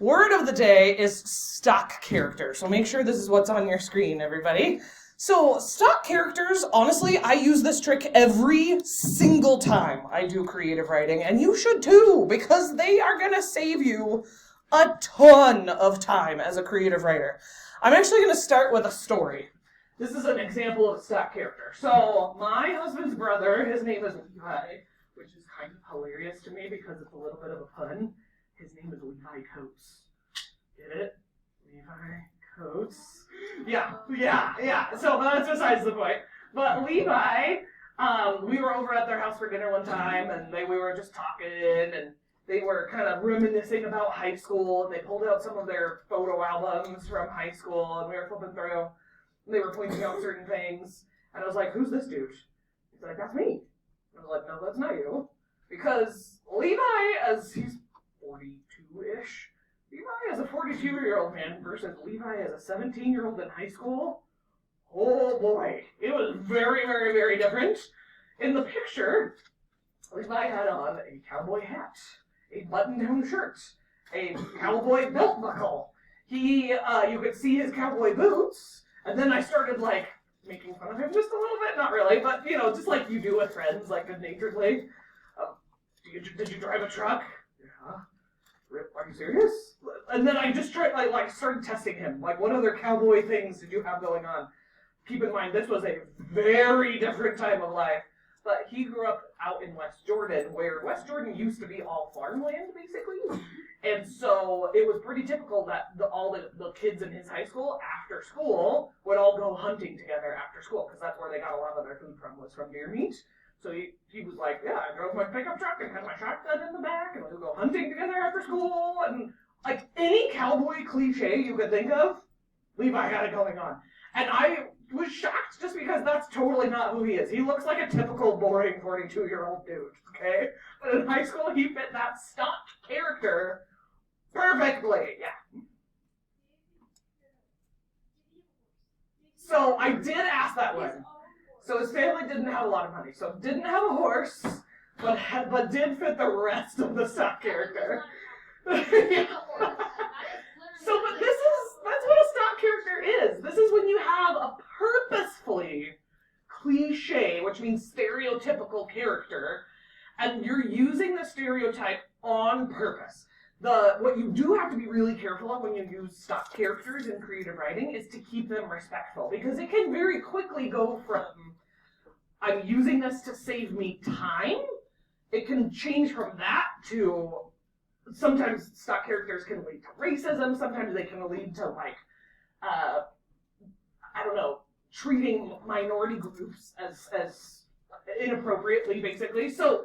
Word of the day is stock character. So make sure this is what's on your screen, everybody. So stock characters, honestly, I use this trick every single time I do creative writing, and you should too, because they are going to save you a ton of time as a creative writer. I'm actually going to start with a story. This is an example of a stock character. So my husband's brother, his name is Levi, which is kind of hilarious to me because it's a little bit of a pun. His name is Levi Coates. Get it? Levi Coates. Yeah. So that's besides the point. But Levi, we were over at their house for dinner one time, and we were just talking, and they were kind of reminiscing about high school, and they pulled out some of their photo albums from high school, and we were flipping through. They were pointing out certain things, and I was like, who's this dude? He's like, that's me. I was like, no, that's not you. Because Levi, as he's 42-ish, Levi as a 42-year-old man versus Levi as a 17-year-old in high school, oh boy, it was very, very, very different. In the picture, Levi had on a cowboy hat, a button-down shirt, a cowboy belt buckle. You could see his cowboy boots. And then I started, making fun of him just a little bit. Not really, but, just like you do with friends, good-naturedly. Did you drive a truck? Yeah. Are you serious? And then I just started testing him. What other cowboy things did you have going on? Keep in mind, this was a very different time of life. But he grew up out in West Jordan, where West Jordan used to be all farmland, basically. And so it was pretty typical that all the kids in his high school, after school, would all go hunting together after school, because that's where they got a lot of their food from, was from deer meat. So he was like, yeah, I drove my pickup truck and had my shotgun in the back, and we'll go hunting together after school, and any cowboy cliche you could think of, Levi had it going on. And I was shocked just because that's totally not who he is. He looks like a typical boring 42-year-old dude, okay? But in high school, he fit that stock character perfectly, yeah. So I did ask that one. So his family didn't have a lot of money, so didn't have a horse, but did fit the rest of the stock character. Yeah. So, but that's what a stock character is. This is when you have a purposefully cliche, which means stereotypical character, and you're using the stereotype on purpose. What you do have to be really careful of when you use stock characters in creative writing is to keep them respectful, because it can very quickly go from, I'm using this to save me time, it can change from that to, sometimes stock characters can lead to racism, sometimes they can lead to, treating minority groups as inappropriately, basically. So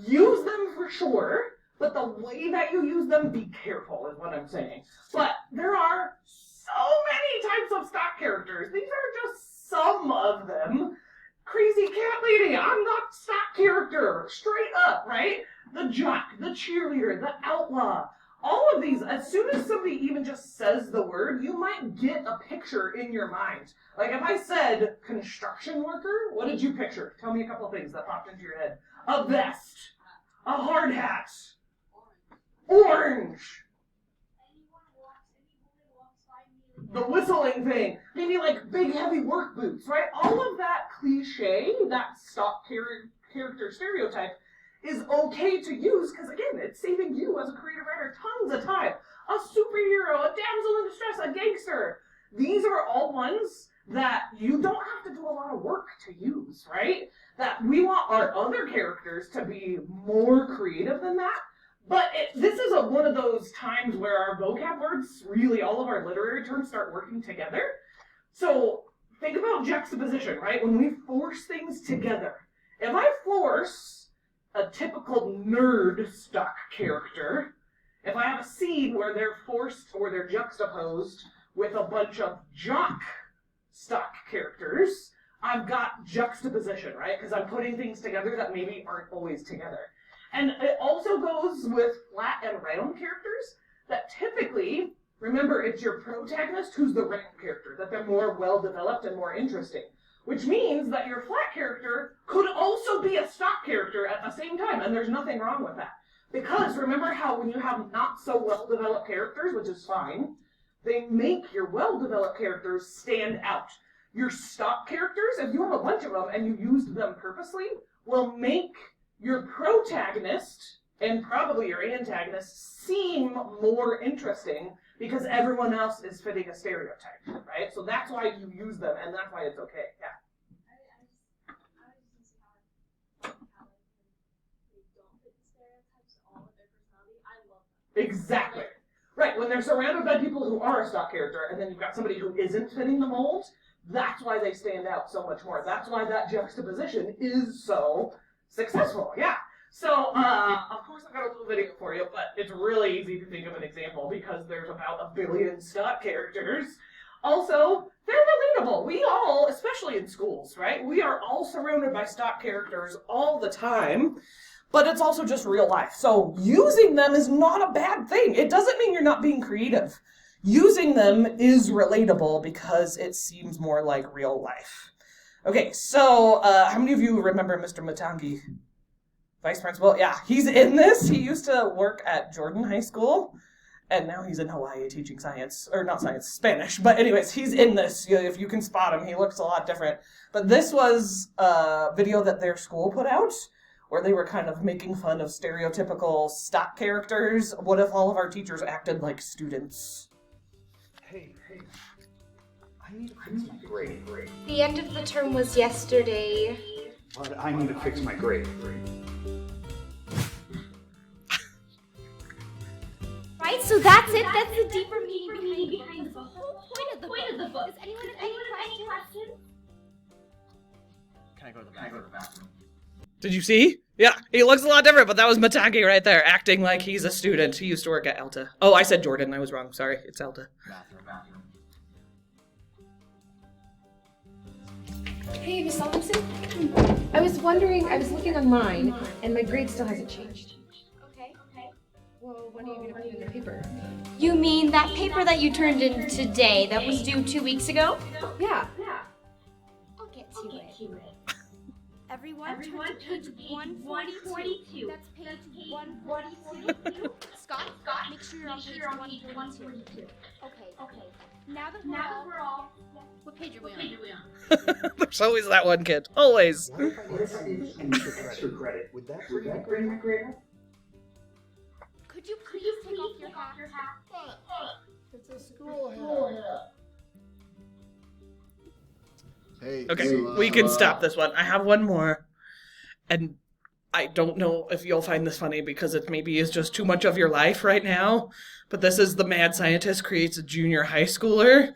use them for sure, but the way that you use them, be careful, is what I'm saying. But there are so many types of stock characters. These are just some of them. Crazy cat lady, I'm not stock character, straight up, right? The jock, the cheerleader, the outlaw. All of these, as soon as somebody even just says the word, you might get a picture in your mind. If I said construction worker, what did you picture? Tell me a couple of things that popped into your head. A vest. A hard hat. Orange. The whistling thing. Maybe big heavy work boots, right? All of that cliche, that stock character stereotype, is okay to use because, again, it's saving you as a creative writer tons of time. A superhero, a damsel in distress, a gangster. These are all ones that you don't have to do a lot of work to use, right? That we want our other characters to be more creative than that. But this is one of those times where our vocab words, really all of our literary terms, start working together. So think about juxtaposition, right? When we force things together. If I force a typical nerd stock character, if I have a scene where they're forced or they're juxtaposed with a bunch of jock stock characters, I've got juxtaposition, right? Because I'm putting things together that maybe aren't always together. And it also goes with flat and round characters that typically, remember, it's your protagonist who's the round character, that they're more well-developed and more interesting. Which means that your flat character could also be a stock character at the same time, and there's nothing wrong with that. Because remember how when you have not so well-developed characters, which is fine, they make your well-developed characters stand out. Your stock characters, if you have a bunch of them and you used them purposely, will make your protagonist and probably your antagonist seem more interesting because everyone else is fitting a stereotype, right? So that's why you use them, and that's why it's okay. Yeah. Exactly. Right, when they're surrounded by people who are a stock character, and then you've got somebody who isn't fitting the mold, that's why they stand out so much more. That's why that juxtaposition is so successful, yeah. So, of course I've got a little video for you, but it's really easy to think of an example because there's about 1 billion stock characters. Also, they're relatable. We all, especially in schools, right? We are all surrounded by stock characters all the time, but it's also just real life. So using them is not a bad thing. It doesn't mean you're not being creative. Using them is relatable because it seems more like real life. Okay, so how many of you remember Mr. Matangi? Vice principal? Yeah, he's in this. He used to work at Jordan High School, and now he's in Hawaii teaching science, or not science, Spanish. But anyways, he's in this. If you can spot him, he looks a lot different. But this was a video that their school put out, where they were kind of making fun of stereotypical stock characters. What if all of our teachers acted like students? Hey, I need to fix my grade. The end of the term was yesterday. But I need to fix my grade. Right, so that's it. That's the deeper meaning behind the whole point of the book. Does anyone have any questions? Can I go to the bathroom? Did you see? Yeah, he looks a lot different, but that was Matagi right there, acting like he's a student. He used to work at Alta. Oh, I said Jordan. I was wrong. Sorry, it's Alta. Bathroom. Hey, Miss Robinson. I was wondering, I was looking online, and my grade still hasn't changed. Okay. Well, when are you going to put it in the paper? You mean that paper that you turned in today that was due 2 weeks ago? Yeah. I'll get to it. Everyone turn to page 142. That's page 142. Scott, make sure you're on page 142. Okay. Now that we're all... What page are we on? There's always that one kid. Always. What if I need extra credit? Would that bring my grade up? Could you please take off your hat? It's a school hat. Hey. Okay, so, we can stop this one. I have one more. And I don't know if you'll find this funny because it maybe is just too much of your life right now. But this is the mad scientist creates a junior high schooler.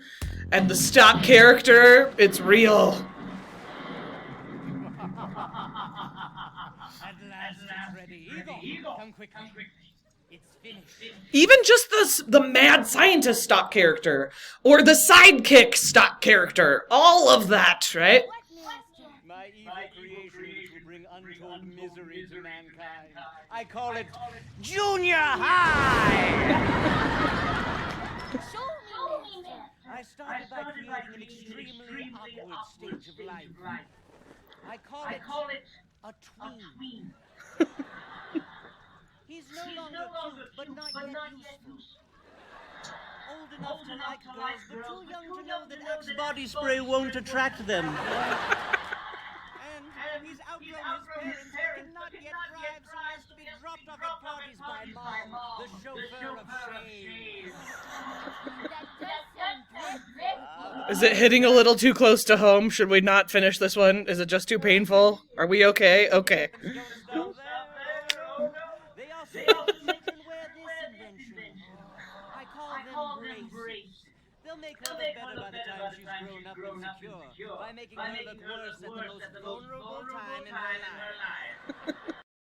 And the stock character, it's real. At last it's ready. Eagle, come quickly. It's finished. Even just the mad scientist stock character. Or the sidekick stock character. All of that, right? My evil creation which will bring untold misery to mankind. I call it Junior High! Show me. I started by creating an extremely awkward stage of life. I call it a tween. He's no longer cute, but not yet useful. Old enough to like girls, but too young to know that Axe body spray won't attract them. And he's outgrown his parents, but cannot yet drive, so he has to be dropped off at parties by Mom, the chauffeur of shame. Is it hitting a little too close to home? Should we not finish this one? Is it just too painful? Are we okay? Okay. They also mention where this invention. I call them brace. They'll make her look better by the time she's grown up and secure, by making her look worse at the most vulnerable time in her life.